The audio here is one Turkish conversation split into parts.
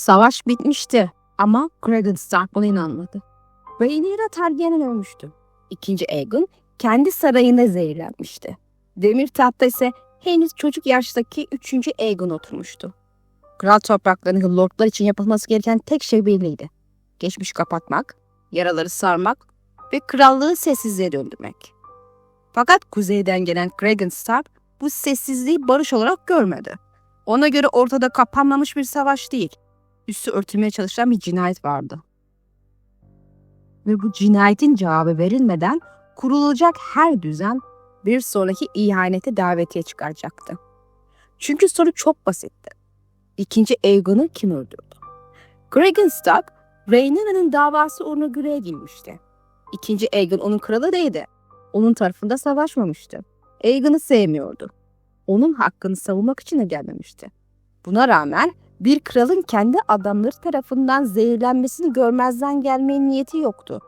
Savaş bitmişti ama Cregan Stark buna inanmadı. Rhaenyra Targaryen ölmüştü. İkinci Aegon kendi sarayında zehirlenmişti. Demir tahtta ise henüz çocuk yaştaki 3. Aegon oturmuştu. Kral topraklarının lordlar için yapılması gereken tek şey belliydi. Geçmişi kapatmak, yaraları sarmak ve krallığı sessizliğe döndürmek. Fakat kuzeyden gelen Cregan Stark bu sessizliği barış olarak görmedi. Ona göre ortada kapanmamış bir savaş değil, üstü örtülmeye çalışan bir cinayet vardı. Ve bu cinayetin cevabı verilmeden kurulacak her düzen bir sonraki ihanete davetiye çıkaracaktı. Çünkü soru çok basitti. İkinci Aegon'u kim öldürdü? Cregan Stark, Rhaenyra'nın davası uğruna güreğe edilmişti. İkinci Aegon onun kralı değildi. Onun tarafında savaşmamıştı. Aegon'u sevmiyordu. Onun hakkını savunmak için de gelmemişti. Buna rağmen bir kralın kendi adamları tarafından zehirlenmesini görmezden gelmeye niyeti yoktu.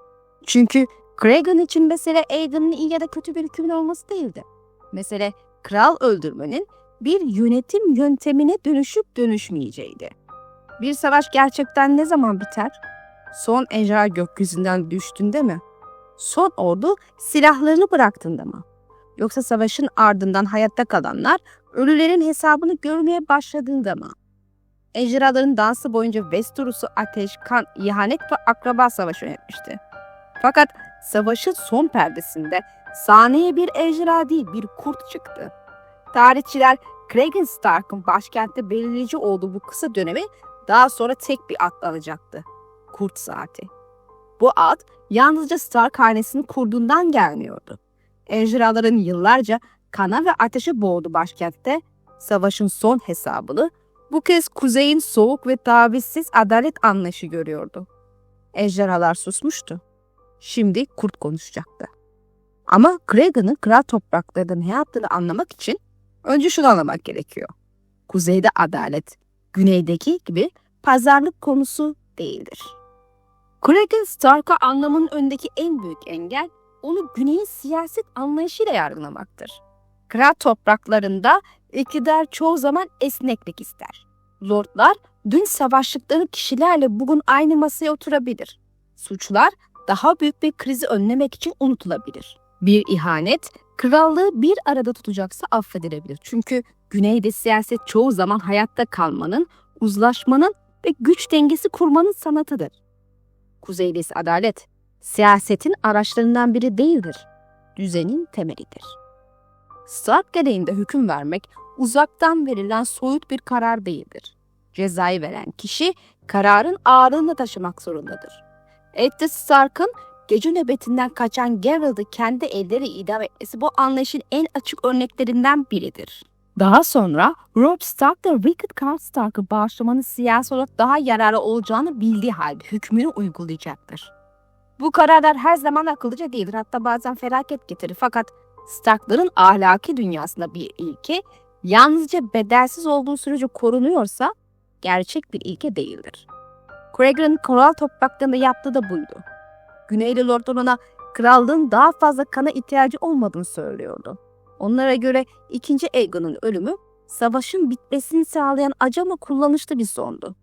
Çünkü Cregan için mesele Aegon'un iyi ya da kötü bir hükümlü olması değildi. Mesele kral öldürmenin bir yönetim yöntemine dönüşüp dönüşmeyeceğiydi. Bir savaş gerçekten ne zaman biter? Son ejderha gökyüzünden düştüğünde mi? Son ordu silahlarını bıraktığında mı? Yoksa savaşın ardından hayatta kalanlar ölülerin hesabını görmeye başladığında mı? Ejderhaların dansı boyunca Westeros'u ateş, kan, ihanet ve akraba savaşı yönetmişti. Fakat savaşın son perdesinde sahneye bir ejderha değil bir kurt çıktı. Tarihçiler Cregan Stark'ın başkentte belirleyici olduğu bu kısa dönemi daha sonra tek bir adla alacaktı. Kurt Saati. Bu ad yalnızca Stark hanesinin kurduğundan gelmiyordu. Ejderhaların yıllarca kana ve ateşe boğdu başkentte savaşın son hesabını bu kez kuzeyin soğuk ve tavizsiz adalet anlayışı görüyordu. Ejderhalar susmuştu. Şimdi kurt konuşacaktı. Ama Cregan'ın kral topraklarında ne yaptığını anlamak için önce şunu anlamak gerekiyor. Kuzeyde adalet, güneydeki gibi pazarlık konusu değildir. Cregan Stark'a anlamının önündeki en büyük engel onu güneyin siyaset anlayışıyla yargılamaktır. Kral topraklarında iktidar çoğu zaman esneklik ister. Lordlar dün savaştıkları kişilerle bugün aynı masaya oturabilir. Suçlar daha büyük bir krizi önlemek için unutulabilir. Bir ihanet krallığı bir arada tutacaksa affedilebilir. Çünkü güneyde siyaset çoğu zaman hayatta kalmanın, uzlaşmanın ve güç dengesi kurmanın sanatıdır. Kuzeyde ise adalet, siyasetin araçlarından biri değildir. Düzenin temelidir. Stark gereğinde hüküm vermek uzaktan verilen soyut bir karar değildir. Cezayı veren kişi kararın ağırlığını taşımak zorundadır. Eddard Stark'ın gece nöbetinden kaçan Geralt'ı kendi elleri idam etmesi bu anlayışın en açık örneklerinden biridir. Daha sonra Robb Stark da Rickard Karl Stark'ı bağışlamanın siyasi olarak daha yararlı olacağını bildiği halde hükmünü uygulayacaktır. Bu kararlar her zaman akıllıca değildir, hatta bazen felaket getirir. Fakat Stark'ların ahlaki dünyasında bir ilke yalnızca bedelsiz olduğu sürece korunuyorsa gerçek bir ilke değildir. Cregan'ın kral topraklarında yaptığı da buydu. Güneyli lordlar ona krallığın daha fazla kana ihtiyacı olmadığını söylüyordu. Onlara göre 2. Aegon'un ölümü savaşın bitmesini sağlayan acı ama kullanışlı bir sondu.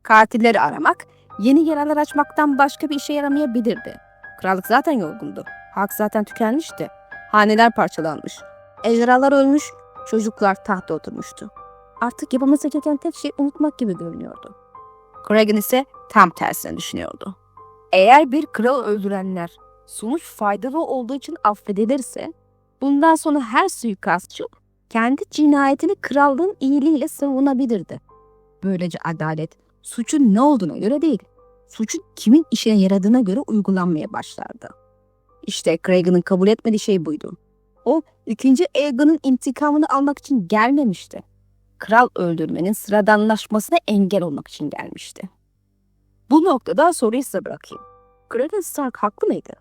Katilleri aramak, yeni yaralar açmaktan başka bir işe yaramayabilirdi. Krallık zaten yorgundu. Halk zaten tükenmişti. Haneler parçalanmış. Ejderhalar ölmüş, çocuklar tahta oturmuştu. Artık yapılması gereken tek şey unutmak gibi görünüyordu. Cregan ise tam tersini düşünüyordu. Eğer bir kralı öldürenler sonuç faydalı olduğu için affedilirse, bundan sonra her suikastçı kendi cinayetini krallığın iyiliğiyle savunabilirdi. Böylece adalet suçun ne olduğuna göre değil, suçun kimin işine yaradığına göre uygulanmaya başlardı. İşte Cregan'ın kabul etmediği şey buydu. O 2. Aegon'un intikamını almak için gelmemişti. Kral öldürmenin sıradanlaşmasına engel olmak için gelmişti. Bu noktada soruyu size bırakayım. Cregan Stark haklı mıydı?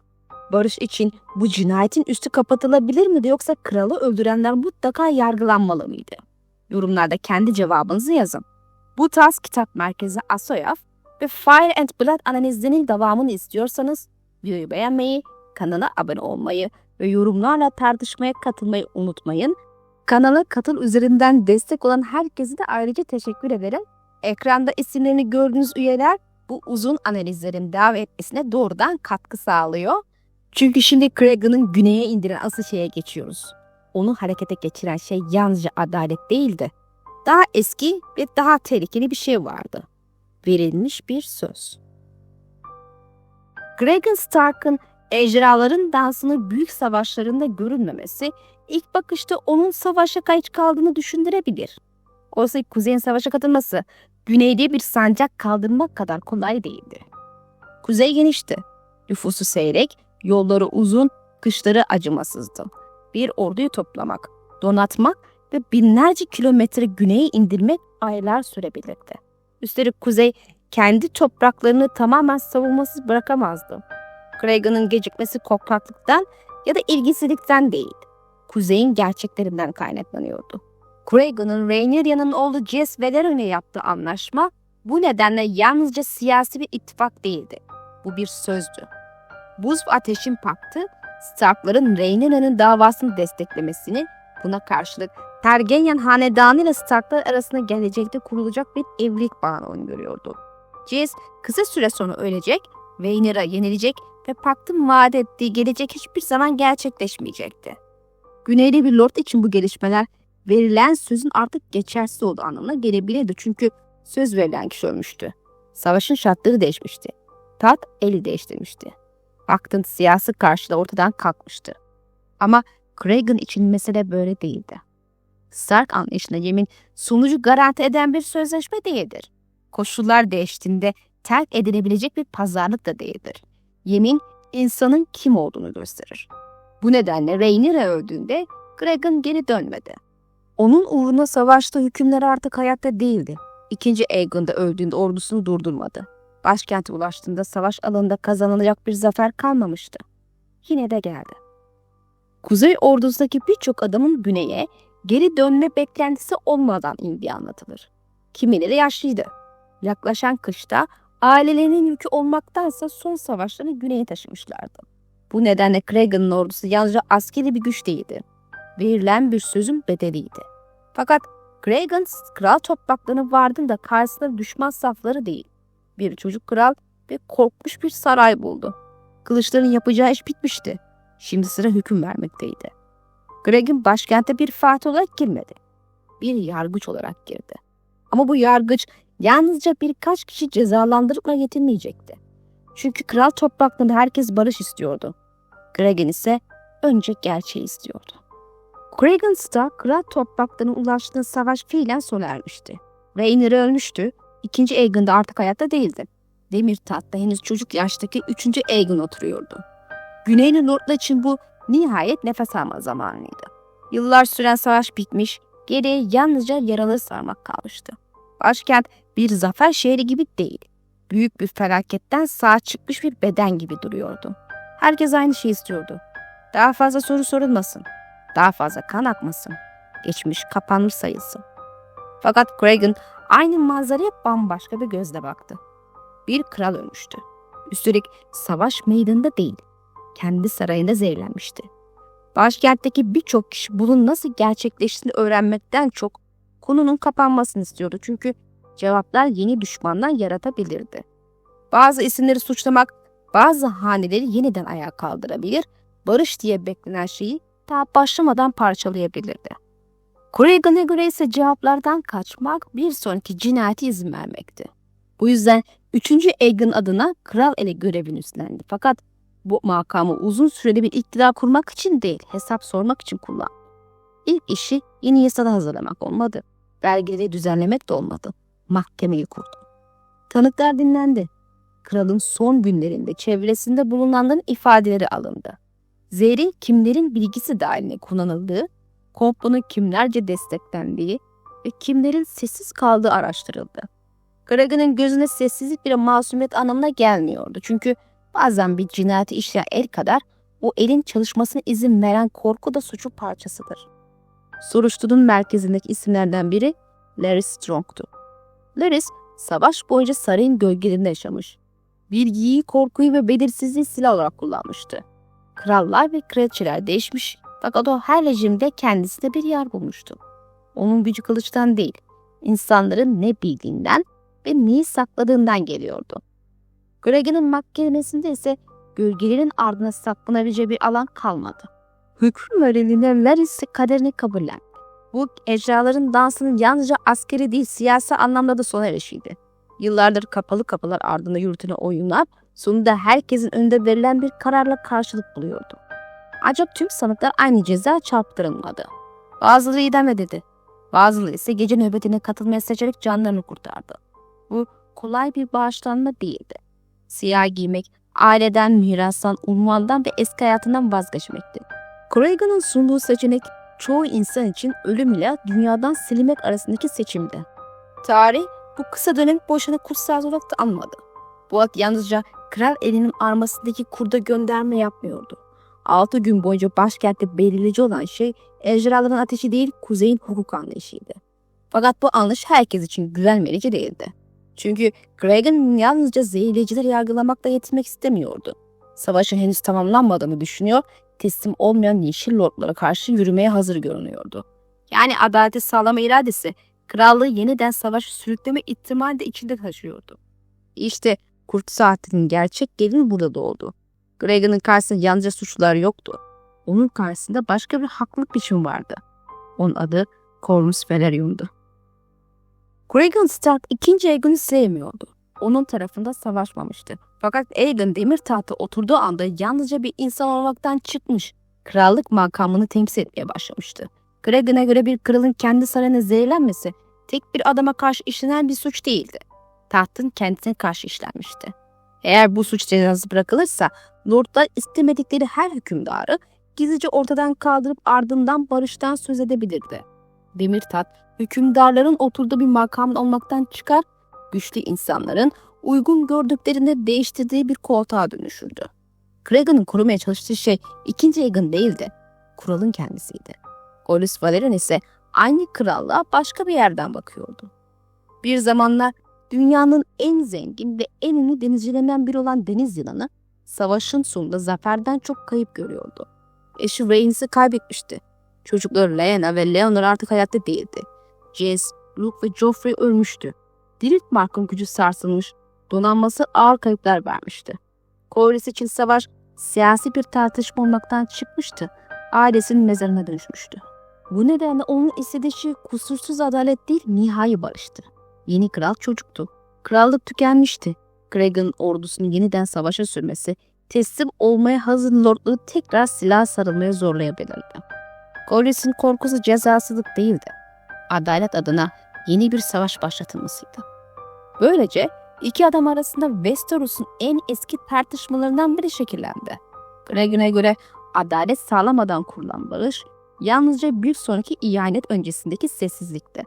Barış için bu cinayetin üstü kapatılabilir miydi yoksa kralı öldürenler mutlaka yargılanmalı mıydı? Yorumlarda kendi cevabınızı yazın. Bu tarz kitap merkezi Asoyaf ve Fire and Blood analizlerinin devamını istiyorsanız videoyu beğenmeyi, kanala abone olmayı ve yorumlarla tartışmaya katılmayı unutmayın. Kanala katıl üzerinden destek olan herkese de ayrıca teşekkür ederim. Ekranda isimlerini gördüğünüz üyeler bu uzun analizlerin devam etmesine doğrudan katkı sağlıyor. Çünkü şimdi Cregan'ın güneye indiren asıl şeye geçiyoruz. Onu harekete geçiren şey yalnızca adalet değildi. Daha eski ve daha tehlikeli bir şey vardı. Verilmiş bir söz. Cregan Stark'ın ejderhaların dansını büyük savaşlarında görünmemesi ilk bakışta onun savaşa kayıt kaldığını düşündürebilir. Oysa Kuzey'in savaşa katılması güneyde bir sancak kaldırmak kadar kolay değildi. Kuzey genişti. Nüfusu seyrek, yolları uzun, kışları acımasızdı. Bir orduyu toplamak, donatmak ve binlerce kilometre güneye indirmek aylar sürebilirdi. Üstelik Kuzey kendi topraklarını tamamen savunmasız bırakamazdı. Cregan'ın gecikmesi korkaklıktan ya da ilgisizlikten değil, Kuzey'in gerçeklerinden kaynaklanıyordu. Cregan'ın Rhaenyra'nın oğlu Jace Valerian ile yaptığı anlaşma bu nedenle yalnızca siyasi bir ittifak değildi. Bu bir sözdü. Buz ve Ateş'in paktı, Stark'ların Rhaenyra'nın davasını desteklemesini, buna karşılık Targaryen hanedanı ile Stark'lar arasında gelecekte kurulacak bir evlilik bağını öngörüyordu. Jace kısa süre sonra ölecek, Rhaenyra yenilecek ve paktın vaat ettiği gelecek hiçbir zaman gerçekleşmeyecekti. Güneyli bir lord için bu gelişmeler verilen sözün artık geçersiz olduğu anlamına gelebilirdi. Çünkü söz verilen kişi ölmüştü. Savaşın şartları değişmişti. Taht eli değiştirmişti. Paktın siyasi karşılığı ortadan kalkmıştı. Ama Cregan için mesele böyle değildi. Stark anlayışına yemin sonucu garanti eden bir sözleşme değildir. Koşullar değiştiğinde terk edilebilecek bir pazarlık da değildir. Yemin insanın kim olduğunu gösterir. Bu nedenle Rhaenyra öldüğünde Cregan geri dönmedi. Onun uğruna savaştığı hükümler artık hayatta değildi. İkinci Aegon'da öldüğünde ordusunu durdurmadı. Başkente ulaştığında savaş alanında kazanılacak bir zafer kalmamıştı. Yine de geldi. Kuzey ordusundaki birçok adamın güneye geri dönme beklentisi olmadan indiği anlatılır. Kimileri yaşlıydı. Yaklaşan kışta ailelerinin yükü olmaktansa son savaşlarını güneye taşımışlardı. Bu nedenle Cregan'ın ordusu yalnızca askeri bir güç değildi. Verilen bir sözün bedeliydi. Fakat Cregan kral topraklarına vardığında karşısında düşman safları değil, bir çocuk kral ve korkmuş bir saray buldu. Kılıçların yapacağı iş bitmişti. Şimdi sıra hüküm vermekteydi. Cregan başkente bir fatih olarak girmedi. Bir yargıç olarak girdi. Ama bu yargıç yalnızca birkaç kişi cezalandırıpla yetinmeyecekti. Çünkü kral topraklarında herkes barış istiyordu. Cregan ise önce gerçeği istiyordu. Cregan Stark kral topraklarına ulaştığı savaş fiilen sona ermişti. Rhaenyra ölmüştü. İkinci Aegon da artık hayatta değildi. Demir tahtta henüz çocuk yaştaki 3. Aegon oturuyordu. Güneyli lordlar için bu nihayet nefes alma zamanıydı. Yıllar süren savaş bitmiş, geriye yalnızca yaraları sarmak kalmıştı. Başkent bir zafer şehri gibi değil, büyük bir felaketten sağ çıkmış bir beden gibi duruyordu. Herkes aynı şeyi istiyordu. Daha fazla soru sorulmasın, daha fazla kan akmasın, geçmiş kapanmış sayılsın. Fakat Cregan aynı manzaraya bambaşka bir gözle baktı. Bir kral ölmüştü. Üstelik savaş meydanında değil, kendi sarayında zehirlenmişti. Başkentteki birçok kişi bunun nasıl gerçekleştiğini öğrenmekten çok konunun kapanmasını istiyordu. Çünkü cevaplar yeni düşmanlar yaratabilirdi. Bazı isimleri suçlamak, bazı haneleri yeniden ayağa kaldırabilir, barış diye beklenen şeyi daha başlamadan parçalayabilirdi. Cregan'a göre ise cevaplardan kaçmak bir sonraki cinayete izin vermekti. Bu yüzden 3. Aegon adına kral ele görevini üstlendi. Fakat bu makamı uzun süreli bir iktidar kurmak için değil, hesap sormak için kullandı. İlk işi yeni yasada hazırlamak olmadı. Belgeleri düzenlemek de olmadı. Mahkemeyi kurdu. Tanıklar dinlendi. Kralın son günlerinde çevresinde bulunanların ifadeleri alındı. Zehrin kimlerin bilgisi dahiline kullanıldığı, komplonun kimlerce desteklendiği ve kimlerin sessiz kaldığı araştırıldı. Cregan'ın gözüne sessizlik bir masumiyet anlamına gelmiyordu. Çünkü bazen bir cinayeti işleyen el kadar o elin çalışmasına izin veren korku da suçun parçasıdır. Soruşturmanın merkezindeki isimlerden biri Larys Strong'tu. Larys, savaş boyunca sarayın gölgelerinde yaşamış. Bilgiyi, korkuyu ve belirsizliği silah olarak kullanmıştı. Krallar ve kraliçeler değişmiş fakat o her rejimde kendisine bir yer bulmuştu. Onun gücü kılıçtan değil, insanların ne bildiğinden ve neyi sakladığından geliyordu. Cregan'ın mahkemesinde ise gölgelerin ardına saklanabileceği bir alan kalmadı. Hüküm verildiğinde Varys kaderini kabullendi. Bu ejderhaların dansının yalnızca askeri değil siyasi anlamda da sona erişiydi. Yıllardır kapalı kapılar ardında yürütülen oyunlar sonunda herkesin önünde verilen bir kararla karşılık buluyordu. Ancak tüm sanıklar aynı ceza çarptırılmadı. Bazıları idam edildi. Bazıları ise gece nöbetine katılmaya seçerek canlarını kurtardı. Bu kolay bir bağışlanma değildi. Siyah giymek, aileden, mirastan, unvandan ve eski hayatından vazgeçmekti. Cregan'ın sunduğu seçenek çoğu insan için ölüm ile dünyadan silinmek arasındaki seçimdi. Tarih bu kısa dönem boşuna kutsal olarak da anmadı. Bu ad yalnızca kral elinin armasındaki kurda gönderme yapmıyordu. 6 gün boyunca başkentte belirleyici olan şey ejderhaların ateşi değil kuzeyin hukuk anlayışıydı. Fakat bu anlayış herkes için güven verici değildi. Çünkü Cregan yalnızca zehirleyicileri yargılamakla yetinmek istemiyordu. Savaşın henüz tamamlanmadığını düşünüyor, teslim olmayan yeşil lordlara karşı yürümeye hazır görünüyordu. Yani adaleti sağlama iradesi, krallığı yeniden savaşa sürükleme ihtimali de içinde taşıyordu. İşte Kurt Saatinin gerçek gelini burada doğdu. Cregan'ın karşısında yalnızca suçlular yoktu. Onun karşısında başka bir haklılık biçimi vardı. Onun adı Corvus Velarion'du. Cregan Stark 2. Aegon'u sevmiyordu. Onun tarafında savaşmamıştı. Fakat Aegon demir tahta oturduğu anda yalnızca bir insan olmaktan çıkmış, krallık makamını temsil etmeye başlamıştı. Cregan'a göre bir kralın kendi sarayına zehirlenmesi tek bir adama karşı işlenen bir suç değildi. Tahtın kendisine karşı işlenmişti. Eğer bu suç cezası bırakılırsa lordlar istemedikleri her hükümdarı gizlice ortadan kaldırıp ardından barıştan söz edebilirdi. Demirtaht hükümdarların oturduğu bir makam olmaktan çıkar, güçlü insanların uygun gördüklerini değiştirdiği bir koltuğa dönüşürdü. Cregan'ın korumaya çalıştığı şey 2. Aegon değildi, kralın kendisiydi. Corlys Velaryon ise aynı krallığa başka bir yerden bakıyordu. Bir zamanlar dünyanın en zengin ve en ünlü denizcilerinden biri olan deniz yılanı, savaşın sonunda zaferden çok kayıp görüyordu. Eşi Rhaenys'i kaybetmişti. Çocukları Lyanna ve Leonor artık hayatta değildi. Jace, Luke ve Joffrey ölmüştü. Driftmark'ın gücü sarsılmış, donanması ağır kayıplar vermişti. Corlys için savaş siyasi bir tartışma olmaktan çıkmıştı, ailesinin mezarına dönüşmüştü. Bu nedenle onun istediği şey kusursuz adalet değil, nihai barıştı. Yeni kral çocuktu. Krallık tükenmişti. Cregan'ın ordusunun yeniden savaşa sürmesi, teslim olmaya hazır lordluğu tekrar silah sarılmaya zorlayabilirdi. Corlys'in korkusu cezasızlık değildi, adalet adına yeni bir savaş başlatılmasıydı. Böylece iki adam arasında Westeros'un en eski tartışmalarından biri şekillendi. Cregan'a göre adalet sağlamadan kurulan barış, yalnızca bir sonraki ihanet öncesindeki sessizlikti.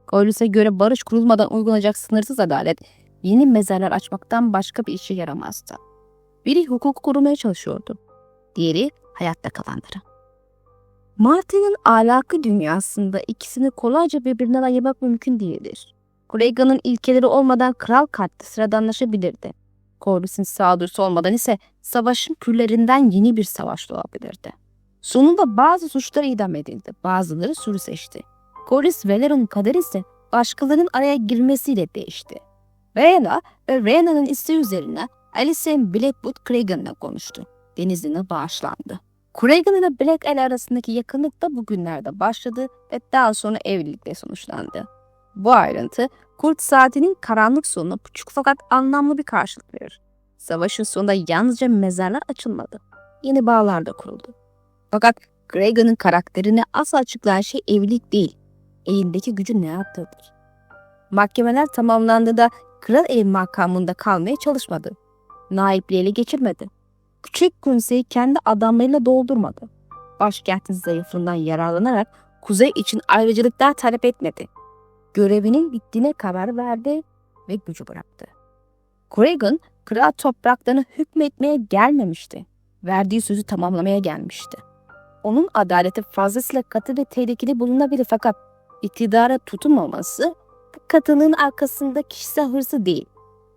Corlys'e göre barış kurulmadan uygulanacak sınırsız adalet, yeni mezarlar açmaktan başka bir işe yaramazdı. Biri hukuku korumaya çalışıyordu, diğeri hayatta kalanları. Martin'in ahlakı dünyasında ikisini kolayca birbirinden ayırmak mümkün değildir. Cregan'ın ilkeleri olmadan kral katli sıradanlaşabilirdi. Corlys'in sağduyusu olmadan ise savaşın küllerinden yeni bir savaş doğabilirdi. Sonunda bazı suçlar idam edildi, bazıları sürü seçti. Corlys Velaryon'un kaderi ise başkalarının araya girmesiyle değişti. Rhaena ve Rhaena'nın isteği üzerine Alicent Blackwood Cregan'la konuştu. Denizli'ne bağışlandı. Cregan ile Blackell arasındaki yakınlık da bugünlerde başladı ve daha sonra evlilikle sonuçlandı. Bu ayrıntı Kurt Saati'nin karanlık sonuna küçük fakat anlamlı bir karşılık verir. Savaşın sonunda yalnızca mezarlar açılmadı, yeni bağlar da kuruldu. Fakat Cregan'ın karakterini asla açıklayan şey evlilik değil, elindeki gücü ne yaptığıdır. Mahkemeler tamamlandığında kral elin makamında kalmaya çalışmadı. Naipliği ele geçirmedi. Küçük Künse'yi kendi adamlarıyla doldurmadı. Başkentin zayıflığından yararlanarak kuzey için ayrıcalıklar talep etmedi. Görevinin bittiğine karar verdi ve gücü bıraktı. Cregan, kral topraklarına hükmetmeye gelmemişti. Verdiği sözü tamamlamaya gelmişti. Onun adaleti fazlasıyla katı ve tehlikeli bulunabilir, fakat iktidara tutunmaması bu katılığın arkasında kişisel hırsı değil,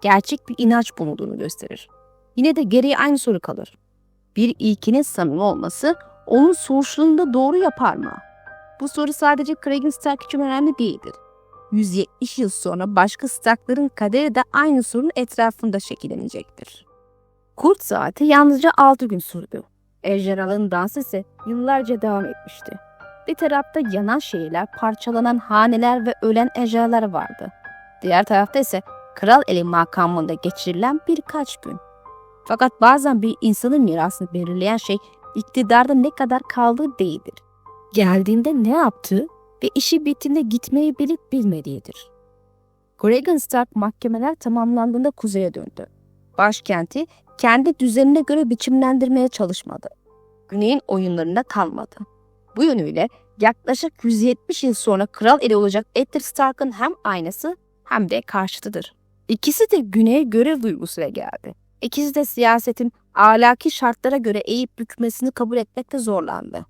gerçek bir inanç bulunduğunu gösterir. Yine de geriye aynı soru kalır. Bir ilkinin samimi olması onun soruşturduğunda doğru yapar mı? Bu soru sadece Cregan Stark için önemli değildir. 170 yıl sonra başka Stark'ların kaderi de aynı sorunun etrafında şekillenecektir. Kurt saati yalnızca 6 gün sürdü. Ejderhaların dansı ise yıllarca devam etmişti. Bir tarafta yanan şehirler, parçalanan haneler ve ölen ejderhalar vardı. Diğer tarafta ise kral eli makamında geçirilen birkaç gün. Fakat bazen bir insanın mirasını belirleyen şey iktidarda ne kadar kaldığı değildir. Geldiğinde ne yaptığı ve işi bittiğinde gitmeyi bilip bilmediğidir. Cregan Stark mahkemeler tamamlandığında kuzeye döndü. Başkenti kendi düzenine göre biçimlendirmeye çalışmadı. Güney'in oyunlarında kalmadı. Bu yönüyle yaklaşık 170 yıl sonra kral eli olacak Eddard Stark'ın hem aynası hem de karşıtıdır. İkisi de Güney'e görev duygusuyla geldi. İkisi de siyasetin ahlaki şartlara göre eğip bükmesini kabul etmekte zorlandı.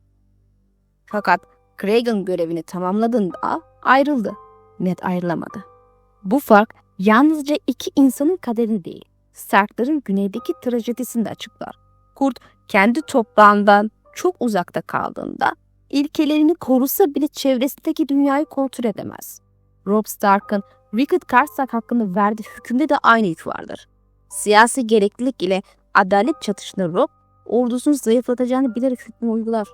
Fakat Cregan görevini tamamladığında ayrıldı. Ned ayrılamadı. Bu fark yalnızca iki insanın kaderini değil, Stark'ların güneydeki trajedisini de açıklar. Kurt kendi toprağından çok uzakta kaldığında ilkelerini korusa bile çevresindeki dünyayı kontrol edemez. Robb Stark'ın Rickard Karstark hakkında verdiği hükümde de aynı yük vardır. Siyasi gereklilik ile adalet çatışında Robb ordusunu zayıflatacağını bilerek hükmü uygular.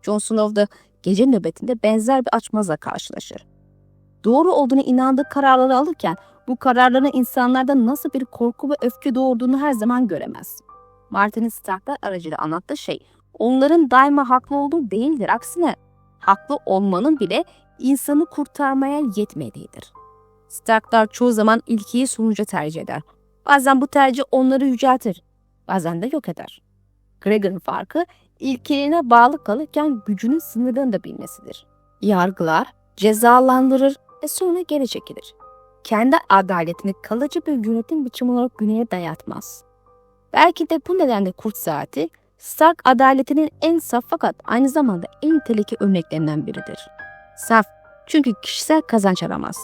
Jon Snow da gece nöbetinde benzer bir açmazla karşılaşır. Doğru olduğunu inandığı kararları alırken bu kararların insanlarda nasıl bir korku ve öfke doğurduğunu her zaman göremez. Martin Stark'lar aracılığıyla anlattığı şey onların daima haklı olduğu değildir. Aksine haklı olmanın bile insanı kurtarmaya yetmediğidir. Stark'lar çoğu zaman ilkeyi sonuca tercih eder. Bazen bu tercih onları yüceltir, bazen de yok eder. Cregan'ın farkı ilkelerine bağlı kalırken gücünün sınırlarını da bilmesidir. Yargılar, cezalandırır ve sonra geri çekilir. Kendi adaletini kalıcı bir yönetim biçimi olarak güneye dayatmaz. Belki de bu nedenle Kurt Saati, Stark adaletinin en saf fakat aynı zamanda en tehlikeli örneklerinden biridir. Saf çünkü kişisel kazanç aramaz.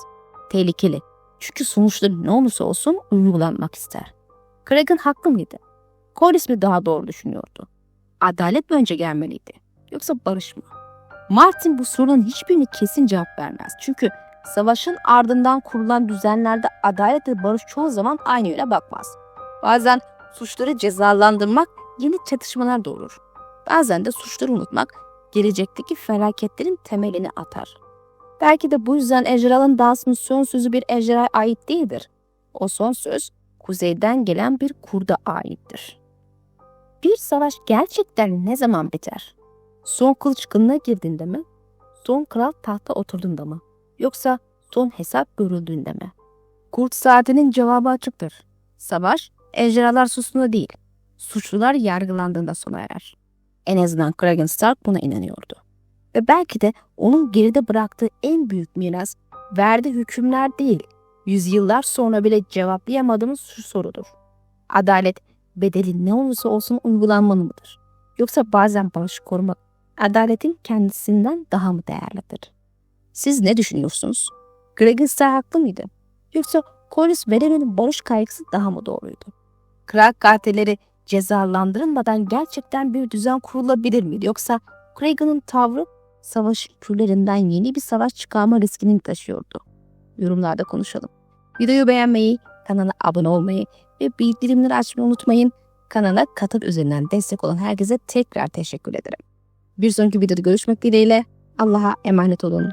Tehlikeli çünkü sonuçları ne olursa olsun uygulanmak ister. Cregan haklı mıydı? Corlys mi daha doğru düşünüyordu? Adalet mi önce gelmeliydi? Yoksa barış mı? Martin bu sorunun hiçbirine kesin cevap vermez. Çünkü savaşın ardından kurulan düzenlerde adalet ve barış çoğu zaman aynı yöne bakmaz. Bazen suçları cezalandırmak yeni çatışmalar doğurur. Bazen de suçları unutmak gelecekteki felaketlerin temelini atar. Belki de bu yüzden ejderhanın dansının son sözü bir ejderhaya ait değildir. O son söz kuzeyden gelen bir kurda aittir. Bir savaş gerçekten ne zaman biter? Son kılıç kınına girdiğinde mi? Son kral tahta oturduğunda mı? Yoksa son hesap görüldüğünde mi? Kurt Saati'nin cevabı açıktır. Savaş, ejderhalar sustuğunda değil, suçlular yargılandığında sona erer. En azından Cregan Stark buna inanıyordu. Ve belki de onun geride bıraktığı en büyük miras, verdiği hükümler değil, yüzyıllar sonra bile cevaplayamadığımız şu sorudur. Adalet, bedeli ne olursa olsun uygulanmalı mıdır? Yoksa bazen barışı korumak, adaletin kendisinden daha mı değerlidir? Siz ne düşünüyorsunuz? Cregan Stark haklı mıydı? Yoksa Corlys Velarion'un barış kaygısı daha mı doğruydu? Kral katilleri cezalandırılmadan gerçekten bir düzen kurulabilir miydi? Yoksa Cregan'ın tavrı savaşın küllerinden yeni bir savaş çıkarma riskini taşıyordu? Yorumlarda konuşalım. Videoyu beğenmeyi, kanala abone olmayı ve bildirimleri açmayı unutmayın. Kanala katıl üzerinden destek olan herkese tekrar teşekkür ederim. Bir sonraki videoda görüşmek dileğiyle. Allah'a emanet olun.